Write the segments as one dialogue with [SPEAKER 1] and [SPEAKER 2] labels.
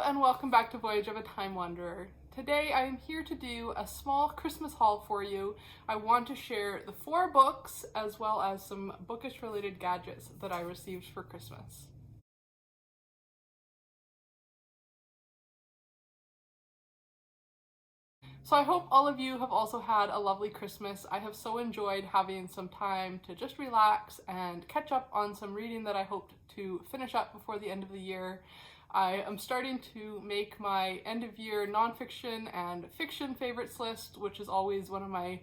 [SPEAKER 1] and welcome back to Voyage of a Time Wanderer. Today I am here to do a small Christmas haul for you. I want to share the 4 books as well as some bookish related gadgets that I received for Christmas. So I hope all of you have also had a lovely Christmas. I have so enjoyed having some time to just relax and catch up on some reading that I hoped to finish up before the end of the year. I am starting to make my end of year nonfiction and fiction favorites list, which is always one of my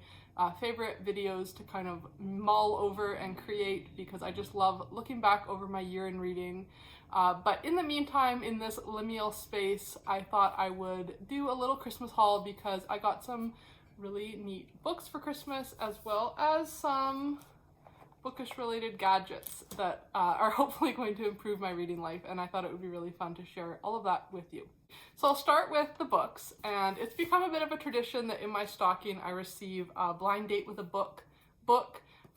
[SPEAKER 1] favorite videos to kind of mull over and create because I just love looking back over my year in reading. But in the meantime, in this liminal space, I thought I would do a little Christmas haul because I got some really neat books for Christmas as well as some bookish related gadgets that are hopefully going to improve my reading life, and I thought it would be really fun to share all of that with you. So I'll start with the books, and it's become a bit of a tradition that in my stocking I receive a blind date with a book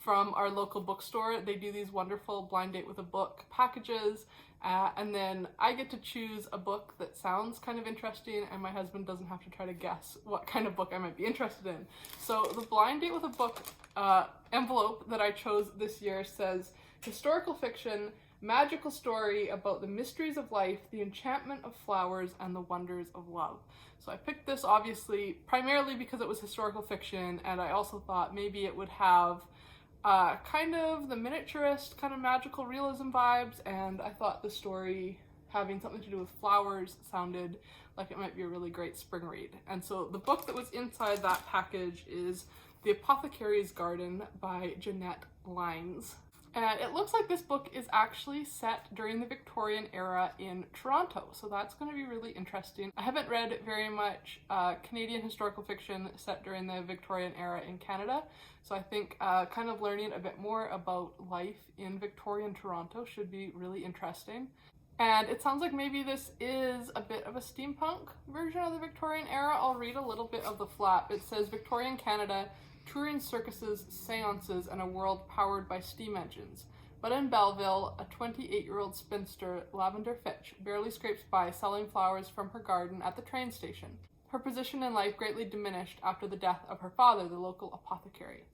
[SPEAKER 1] from our local bookstore. They do these wonderful blind date with a book packages, and then I get to choose a book that sounds kind of interesting and my husband doesn't have to try to guess what kind of book I might be interested in. So the blind date with a book envelope that I chose this year says, historical fiction, magical story about the mysteries of life, the enchantment of flowers, and the wonders of love. So I picked this obviously primarily because it was historical fiction, and I also thought maybe it would have kind of the miniaturist kind of magical realism vibes, and I thought the story having something to do with flowers sounded like it might be a really great spring read. And so the book that was inside that package is The Apothecary's Garden by Jeanette, Lynes. And it looks like this book is actually set during the Victorian era in Toronto, so that's going to be really interesting. I haven't read very much Canadian historical fiction set during the Victorian era in Canada, so I think kind of learning a bit more about life in Victorian Toronto should be really interesting. And it sounds like maybe this is a bit of a steampunk version of the Victorian era. I'll read a little bit of the flap. It says, Victorian Canada, touring circuses, seances, and a world powered by steam engines. But in Belleville, a 28-year-old spinster, Lavender Fitch, barely scrapes by selling flowers from her garden at the train station. Her position in life greatly diminished after the death of her father, the local apothecary.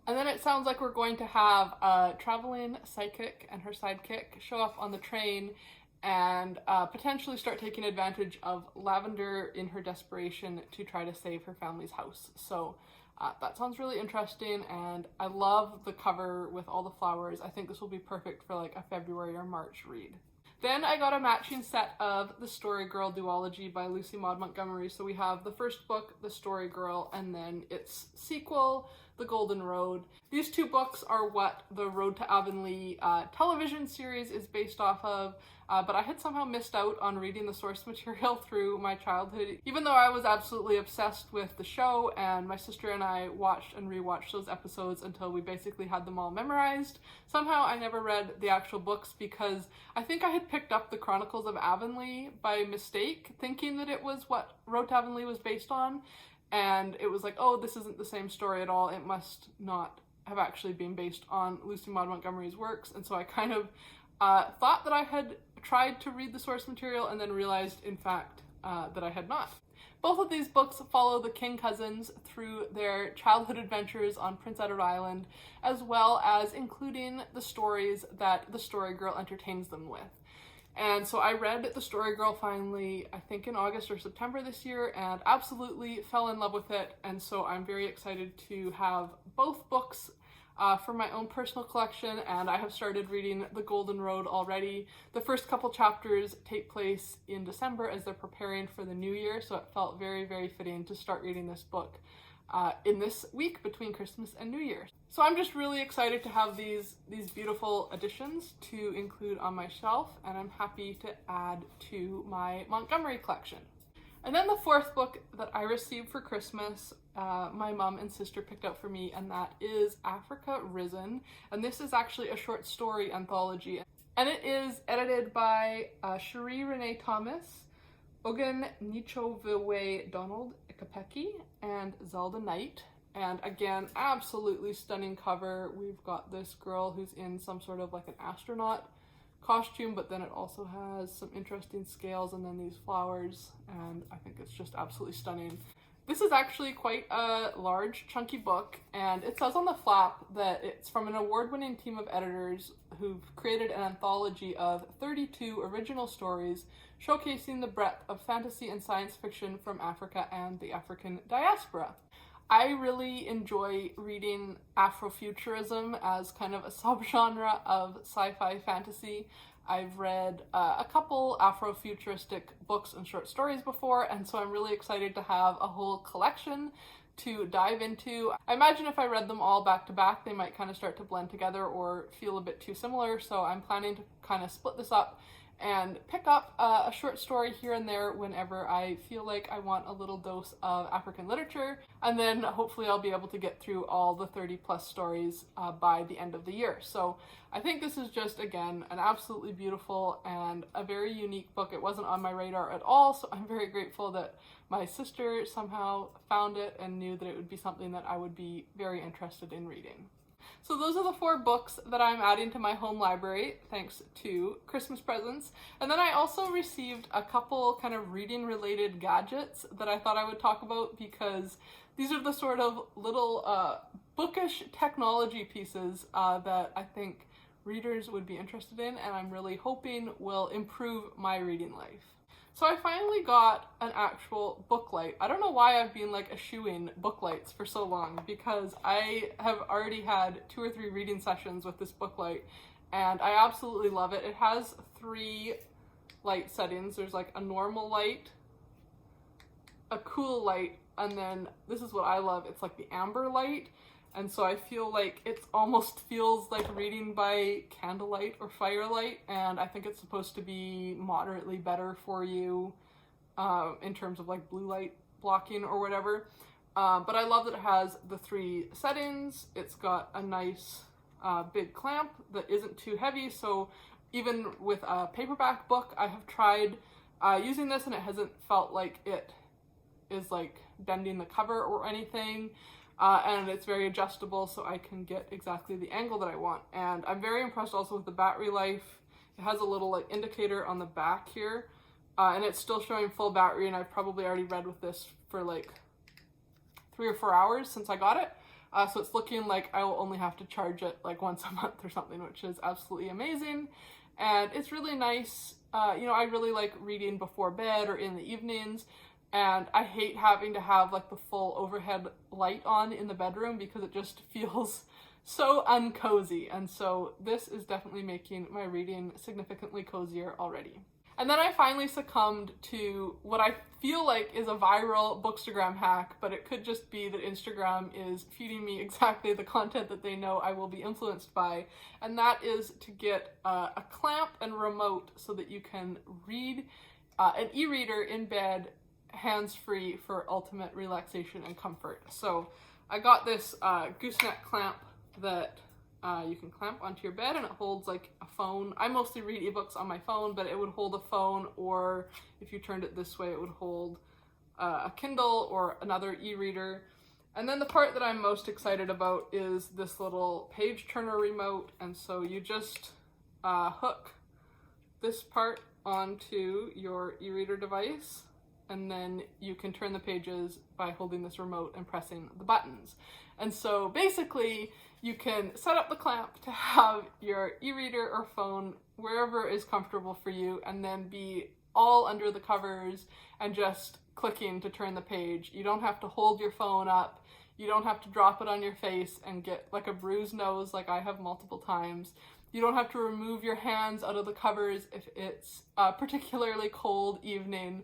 [SPEAKER 1] And then it sounds like we're going to have a traveling psychic and her sidekick show up on the train and potentially start taking advantage of Lavender in her desperation to try to save her family's house. So that sounds really interesting, and I love the cover with all the flowers. I think this will be perfect for like a February or March read. Then I got a matching set of The Story Girl duology by Lucy Maud Montgomery. So we have the first book, The Story Girl, and then its sequel, The Golden Road. These 2 books are what the Road to Avonlea television series is based off of, but I had somehow missed out on reading the source material through my childhood, even though I was absolutely obsessed with the show, and my sister and I watched and rewatched those episodes until we basically had them all memorized. Somehow I never read the actual books because I think I had picked up the Chronicles of Avonlea by mistake, thinking that it was what Road to Avonlea was based on. And it was like, oh, this isn't the same story at all. It must not have actually been based on Lucy Maud Montgomery's works. And so I kind of thought that I had tried to read the source material and then realized, in fact, that I had not. Both of these books follow the King cousins through their childhood adventures on Prince Edward Island, as well as including the stories that the Story Girl entertains them with. And so I read The Story Girl finally, I think in August or September this year, and absolutely fell in love with it. And so I'm very excited to have both books for my own personal collection, and I have started reading The Golden Road already. The first couple chapters take place in December as they're preparing for the new year, so it felt very, very fitting to start reading this book in this week between Christmas and New Year. So I'm just really excited to have these beautiful additions to include on my shelf, and I'm happy to add to my Montgomery collection. And then the 4th book that I received for Christmas, my mom and sister picked up for me, and that is Africa Risen. And this is actually a short story anthology. And it is edited by Cherie Renee Thomas, Ogun Nichoviwe Donald Ikapeki, and Zelda Knight. And again, absolutely stunning cover. We've got this girl who's in some sort of like an astronaut costume, but then it also has some interesting scales and then these flowers, and I think it's just absolutely stunning. This is actually quite a large, chunky book, and it says on the flap that it's from an award-winning team of editors who've created an anthology of 32 original stories showcasing the breadth of fantasy and science fiction from Africa and the African diaspora. I really enjoy reading Afrofuturism as kind of a subgenre of sci-fi fantasy. I've read a couple Afrofuturistic books and short stories before, and so I'm really excited to have a whole collection to dive into. I imagine if I read them all back to back, they might kind of start to blend together or feel a bit too similar, so I'm planning to kind of split this up and pick up a short story here and there whenever I feel like I want a little dose of African literature, and then hopefully I'll be able to get through all the 30 plus stories by the end of the year. So I think this is just, again, an absolutely beautiful and a very unique book. It wasn't on my radar at all, so I'm very grateful that my sister somehow found it and knew that it would be something that I would be very interested in reading. So those are the 4 books that I'm adding to my home library, thanks to Christmas presents. And then I also received a couple kind of reading related gadgets that I thought I would talk about, because these are the sort of little bookish technology pieces that I think readers would be interested in, and I'm really hoping will improve my reading life. So I finally got an actual book light. I don't know why I've been like eschewing book lights for so long, because I have already had 2 or 3 reading sessions with this book light, and I absolutely love it. It has 3 light settings. There's like a normal light, a cool light, and then this is what I love. It's like the amber light. And so I feel like it almost feels like reading by candlelight or firelight, and I think it's supposed to be moderately better for you in terms of like blue light blocking or whatever. But I love that it has the 3 settings. It's got a nice big clamp that isn't too heavy, so even with a paperback book, I have tried using this and it hasn't felt like it is like bending the cover or anything. And it's very adjustable, so I can get exactly the angle that I want. And I'm very impressed also with the battery life. It has a little like indicator on the back here, and it's still showing full battery, and I've probably already read with this for like 3 or 4 hours since I got it. So it's looking like I will only have to charge it like once a month or something, which is absolutely amazing. And it's really nice. You know, I really like reading before bed or in the evenings. And I hate having to have like the full overhead light on in the bedroom because it just feels so uncozy. And so this is definitely making my reading significantly cozier already. And then I finally succumbed to what I feel like is a viral Bookstagram hack, but it could just be that Instagram is feeding me exactly the content that they know I will be influenced by. And that is to get a clamp and remote so that you can read an e-reader in bed, hands-free, for ultimate relaxation and comfort. So I got this gooseneck clamp that you can clamp onto your bed, and it holds like a phone. I mostly read ebooks on my phone, but it would hold a phone, or if you turned it this way, it would hold a Kindle or another e-reader. And then the part that I'm most excited about is this little page turner remote. And so you just hook this part onto your e-reader device, and then you can turn the pages by holding this remote and pressing the buttons. And so basically you can set up the clamp to have your e-reader or phone wherever is comfortable for you, and then be all under the covers and just clicking to turn the page. You don't have to hold your phone up. You don't have to drop it on your face and get like a bruised nose like I have multiple times. You don't have to remove your hands out of the covers if it's a particularly cold evening.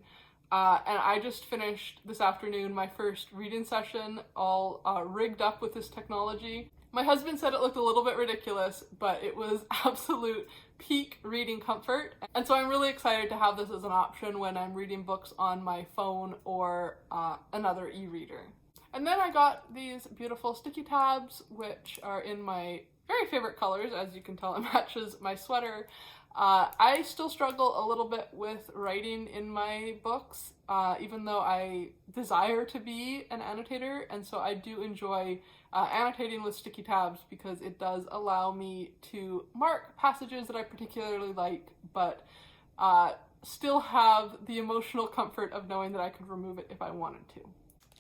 [SPEAKER 1] And I just finished this afternoon my first reading session, all rigged up with this technology. My husband said it looked a little bit ridiculous, but it was absolute peak reading comfort. And so I'm really excited to have this as an option when I'm reading books on my phone or another e-reader. And then I got these beautiful sticky tabs, which are in my very favorite colors. As you can tell, it matches my sweater. I still struggle a little bit with writing in my books, even though I desire to be an annotator, and so I do enjoy annotating with sticky tabs because it does allow me to mark passages that I particularly like, but still have the emotional comfort of knowing that I could remove it if I wanted to.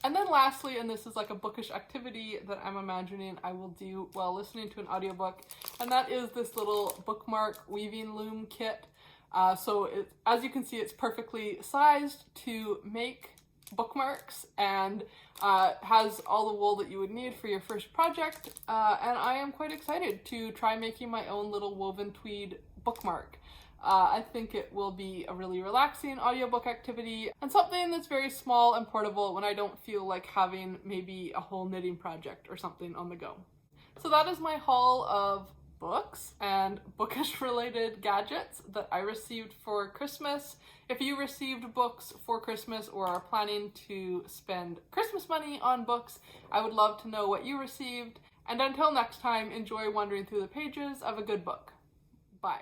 [SPEAKER 1] And then lastly, and this is like a bookish activity that I'm imagining I will do while listening to an audiobook, and that is this little bookmark weaving loom kit. As you can see, it's perfectly sized to make bookmarks and has all the wool that you would need for your first project. And I am quite excited to try making my own little woven tweed bookmark. I think it will be a really relaxing audiobook activity and something that's very small and portable when I don't feel like having maybe a whole knitting project or something on the go. So that is my haul of books and bookish related gadgets that I received for Christmas. If you received books for Christmas or are planning to spend Christmas money on books, I would love to know what you received. And until next time, enjoy wandering through the pages of a good book. Bye.